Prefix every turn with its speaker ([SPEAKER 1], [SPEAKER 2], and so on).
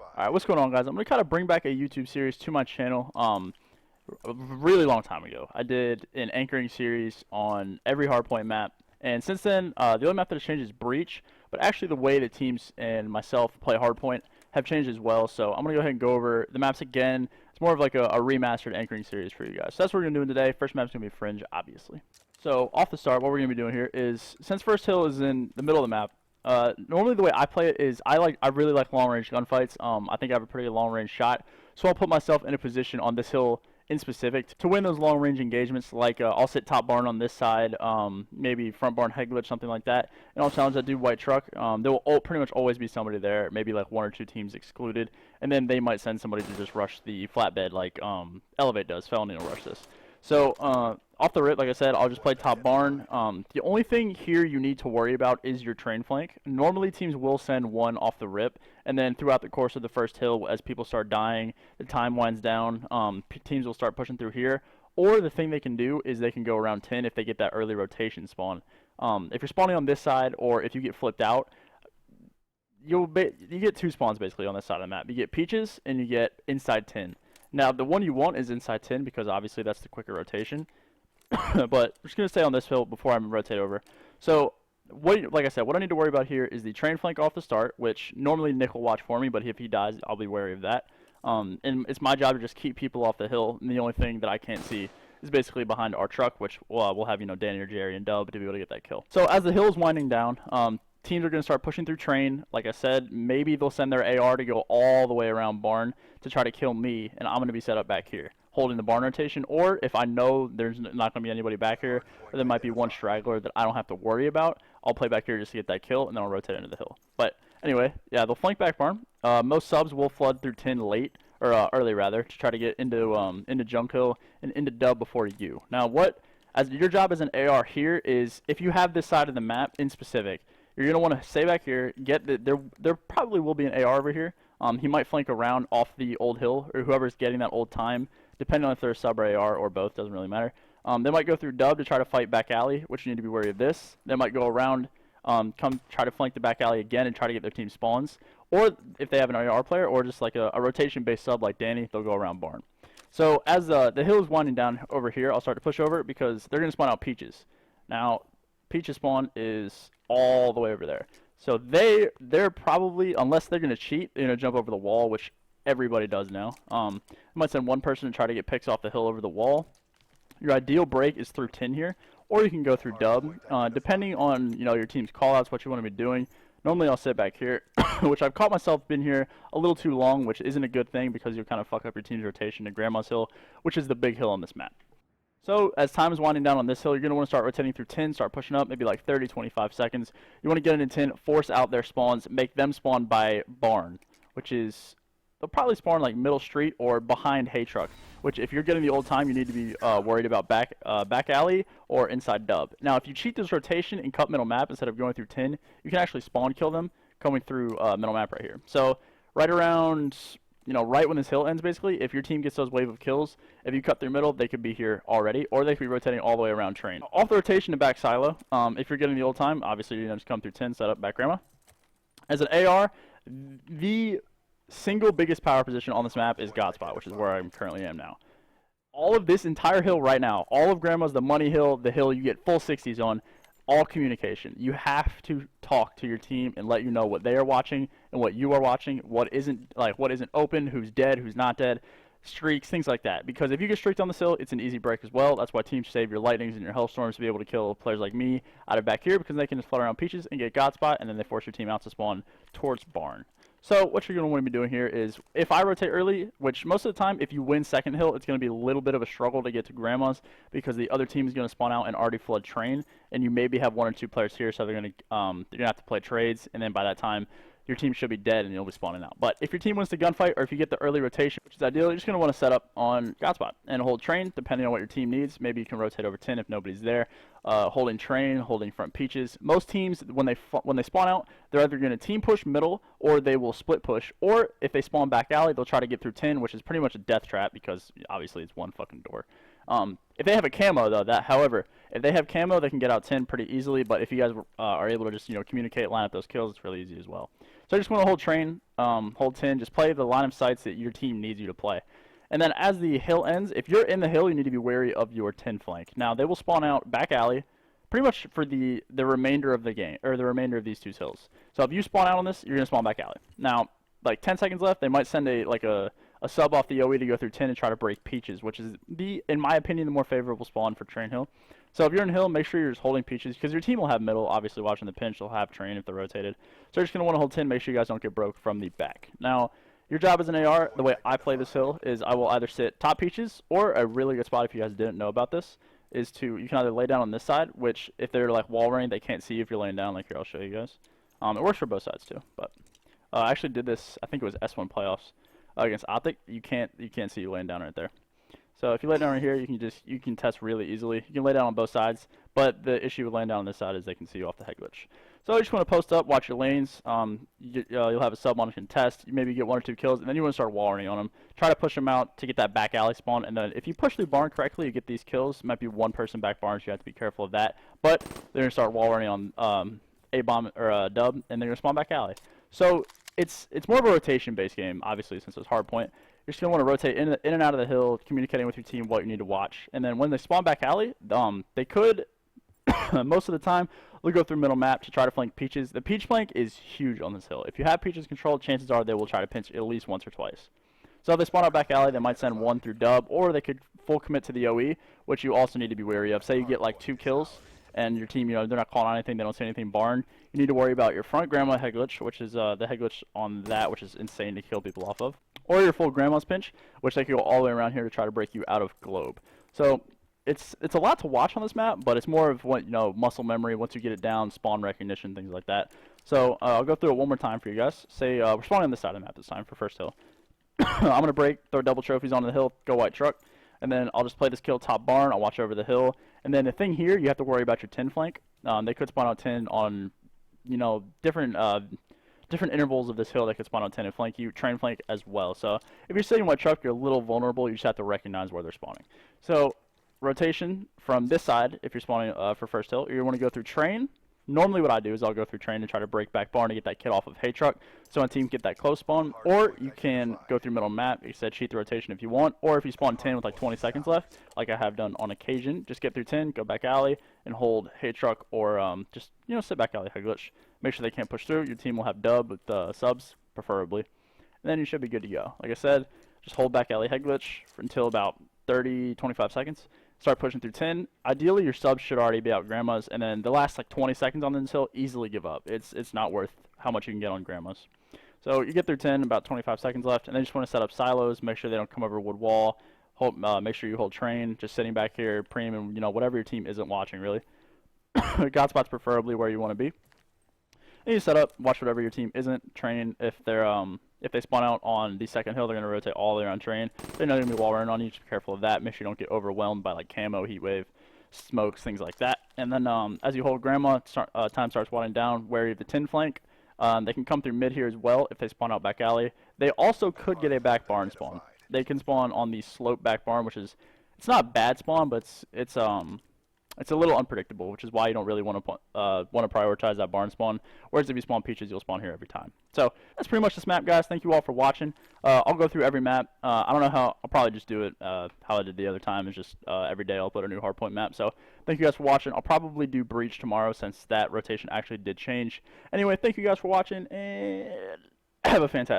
[SPEAKER 1] Alright, what's going on, guys? I'm going to kind of bring back a YouTube series to my channel. A really long time ago, I did an anchoring series on every hardpoint map, and since then, the only map that has changed is Breach, but actually the way the teams and myself play hardpoint have changed as well, so I'm going to go ahead and go over the maps again. It's more of like a remastered anchoring series for you guys. So that's what we're going to do today. First map's going to be Fringe, obviously. So, off the start, what we're going to be doing here is, since First Hill is in the middle of the map, normally the way I play it is I really like long range gunfights. I think I have a pretty long range shot, so I'll put myself in a position on this hill in specific to win those long range engagements. Like I'll sit top barn on this side, maybe front barn head glitch, something like that, and I'll challenge that dude white truck. There will pretty much always be somebody there, maybe like one or two teams excluded, and then they might send somebody to just rush the flatbed like Elevate does. Felony will rush this. So, off the rip, like I said, I'll just play top barn. The only thing here you need to worry about is your train flank. Normally, teams will send one off the rip, and then throughout the course of the first hill, as people start dying, the time winds down, teams will start pushing through here. Or the thing they can do is they can go around 10 if they get that early rotation spawn. If you're spawning on this side, or if you get flipped out, you get two spawns basically on this side of the map. You get Peaches, and you get inside 10. Now, the one you want is inside 10 because obviously that's the quicker rotation. But I'm just going to stay on this hill before I rotate over. So, like I said, what I need to worry about here is the train flank off the start, which normally Nick will watch for me, but if he dies, I'll be wary of that. And it's my job to just keep people off the hill, and the only thing that I can't see is basically behind our truck, which we'll have, Danny or Jerry and Dub to be able to get that kill. So, as the hill is winding down, teams are going to start pushing through train. Like I said, maybe they'll send their AR to go all the way around barn to try to kill me, and I'm going to be set up back here, holding the barn rotation. Or if I know there's not going to be anybody back here, or there might be one straggler that I don't have to worry about, I'll play back here just to get that kill, and then I'll rotate into the hill. But anyway, yeah, they'll flank back barn. Most subs will flood through 10 late, or early rather, to try to get into jump hill and into dub before you. Now, as your job as an AR here is, if you have this side of the map in specific, you're going to want to stay back here, there probably will be an AR over here. He might flank around off the old hill, or whoever's getting that old time, depending on if they're a sub or AR or both, doesn't really matter. They might go through dub to try to fight back alley, which you need to be wary of this. They might go around, come try to flank the back alley again and try to get their team spawns. Or if they have an AR player, or just like a rotation-based sub like Danny, they'll go around barn. So as the hill is winding down over here, I'll start to push over because they're going to spawn out Peaches. Now, Peaches spawn is all the way over there. So they're probably, unless they're going to cheat, they're going to jump over the wall, which everybody does now. You might send one person to try to get picks off the hill over the wall. Your ideal break is through 10 here, or you can go through dub, depending on your team's callouts, what you want to be doing. Normally I'll sit back here, which I've caught myself been here a little too long, which isn't a good thing because you'll kind of fuck up your team's rotation to Grandma's Hill, which is the big hill on this map. So, as time is winding down on this hill, you're going to want to start rotating through 10, start pushing up, maybe like 30, 25 seconds. You want to get into 10, force out their spawns, make them spawn by barn, which is, they'll probably spawn like middle street or behind hay truck, which if you're getting the old time, you need to be worried about back alley or inside dub. Now, if you cheat this rotation and cut middle map instead of going through 10, you can actually spawn kill them coming through middle map right here. So, right around, right when this hill ends, basically, if your team gets those wave of kills, if you cut through middle, they could be here already, or they could be rotating all the way around train. Off the rotation to back silo, if you're getting the old time, obviously you're going to just come through 10, set up back grandma. As an AR, the single biggest power position on this map is Godspot, which is where I currently am now. All of this entire hill right now, all of grandma's, the money hill, the hill you get full 60s on, all communication. You have to talk to your team and let you know what they are watching and what you are watching, what isn't open, who's dead, who's not dead, streaks, things like that. Because if you get streaked on the hill, it's an easy break as well. That's why teams save your lightnings and your hellstorms to be able to kill players like me out of back here, because they can just flutter around Peaches and get Godspot, and then they force your team out to spawn towards barn. So what you're going to want to be doing here is, if I rotate early, which most of the time, if you win second hill, it's going to be a little bit of a struggle to get to grandma's because the other team is going to spawn out and already flood train, and you maybe have one or two players here, so they're going to have to play trades, and then by that time, your team should be dead and you'll be spawning out. But if your team wins the gunfight, or if you get the early rotation, which is ideal, you're just going to want to set up on Godspot and hold train, depending on what your team needs. Maybe you can rotate over 10 if nobody's there. Holding train, holding front Peaches. Most teams, when they spawn out, they're either going to team push middle, or they will split push. Or if they spawn back alley, they'll try to get through 10, which is pretty much a death trap because obviously it's one fucking door. If they have a camo though, however, if they have camo, they can get out 10 pretty easily. But if you guys are able to just communicate, line up those kills, it's really easy as well. So I just want to hold train, hold 10, just play the line of sights that your team needs you to play. And then as the hill ends, if you're in the hill, you need to be wary of your 10 flank. Now, they will spawn out back alley pretty much for the remainder of the game, or the remainder of these two hills. So if you spawn out on this, you're going to spawn back alley. Now, like 10 seconds left, they might send a sub off the OE to go through 10 and try to break peaches, which is, in my opinion, the more favorable spawn for train hill. So if you're in hill, make sure you're just holding peaches, because your team will have middle, obviously watching the pinch, they'll have train if they're rotated. So you're just going to want to hold 10, make sure you guys don't get broke from the back. Now, your job as an AR, the way I play this hill, is I will either sit top peaches, or a really good spot if you guys didn't know about this, is you can either lay down on this side, which if they're like wall running, they can't see you if you're laying down. Like here, I'll show you guys. It works for both sides too, but I actually did this, I think it was S1 playoffs against Optic. You can't see you laying down right there. So if you lay down right here, you can test really easily. You can lay down on both sides, but the issue with laying down on this side is they can see you off the head glitch. So you just want to post up, watch your lanes. You'll have a sub on contest. You maybe get 1 or 2 kills, and then you want to start wall running on them. Try to push them out to get that back alley spawn, and then if you push through barn correctly, you get these kills. It might be 1 person back barn, so you have to be careful of that. But they're gonna start wall running on a bomb or a dub, and they're gonna spawn back alley. So it's more of a rotation-based game, obviously, since it's hard point. You're just going to want to rotate in and out of the hill, communicating with your team what you need to watch. And then when they spawn back alley, they could, most of the time, they'll go through middle map to try to flank peaches. The peach flank is huge on this hill. If you have peaches controlled, chances are they will try to pinch at least once or twice. So if they spawn out back alley, they might send 1 through dub, or they could full commit to the OE, which you also need to be wary of. Say you get like 2 kills, and your team, they're not calling on anything, they don't see anything barn. You need to worry about your front grandma head glitch, which is the head glitch on that, which is insane to kill people off of. Or your full grandma's pinch, which they can go all the way around here to try to break you out of globe. So it's a lot to watch on this map, but it's more of what muscle memory once you get it down, spawn recognition, things like that. So I'll go through it one more time for you guys. Say we're spawning on this side of the map this time for first hill. I'm gonna break, throw double trophies onto the hill, go white truck, and then I'll just play this kill top barn. I'll watch over the hill, and then the thing here, you have to worry about your 10 flank. They could spawn out 10 on different intervals of this hill that could spawn on 10 and flank you, train flank as well. So if you're sitting white truck, you're a little vulnerable. You just have to recognize where they're spawning. So rotation from this side, if you're spawning for first hill, you want to go through train. Normally what I do is I'll go through train and try to break back barn to get that kid off of hay truck, so a team get that close spawn. Or you can go through middle map. You said cheat the rotation if you want. Or if you spawn 10 with like 20 seconds left, like I have done on occasion, just get through 10, go back alley, and hold hay truck, or just sit back alley head glitch. Make sure they can't push through. Your team will have dub with subs, preferably. And then you should be good to go. Like I said, just hold back alley head glitch until about 30, 25 seconds. Start pushing through 10. Ideally, your subs should already be out grandmas, and then the last like 20 seconds on this hill, easily give up. It's not worth how much you can get on grandmas. So you get through 10, about 25 seconds left, and then you just want to set up silos, make sure they don't come over wood wall. Make sure you hold train, just sitting back here, preem, and whatever your team isn't watching really. God spots preferably where you want to be. And you set up, watch whatever your team isn't, train. If they spawn out on the second hill, they're going to rotate all the way on train. They're not going to be wall running on you, just be careful of that. Make sure you don't get overwhelmed by like camo, heat wave, smokes, things like that. And then as you hold grandma, time starts winding down, wary of the 10 flank. They can come through mid here as well if they spawn out back alley. They also could get a back barn spawn. They can spawn on the slope back barn, which is, it's not a bad spawn, but it's a little unpredictable, which is why you don't really want to prioritize that barn spawn. Whereas if you spawn peaches, you'll spawn here every time. So that's pretty much this map, guys. Thank you all for watching. I'll go through every map. I don't know how. I'll probably just do it how I did the other time. It's just every day I'll put a new hardpoint map. So thank you guys for watching. I'll probably do Breach tomorrow since that rotation actually did change. Anyway, thank you guys for watching, and have a fantastic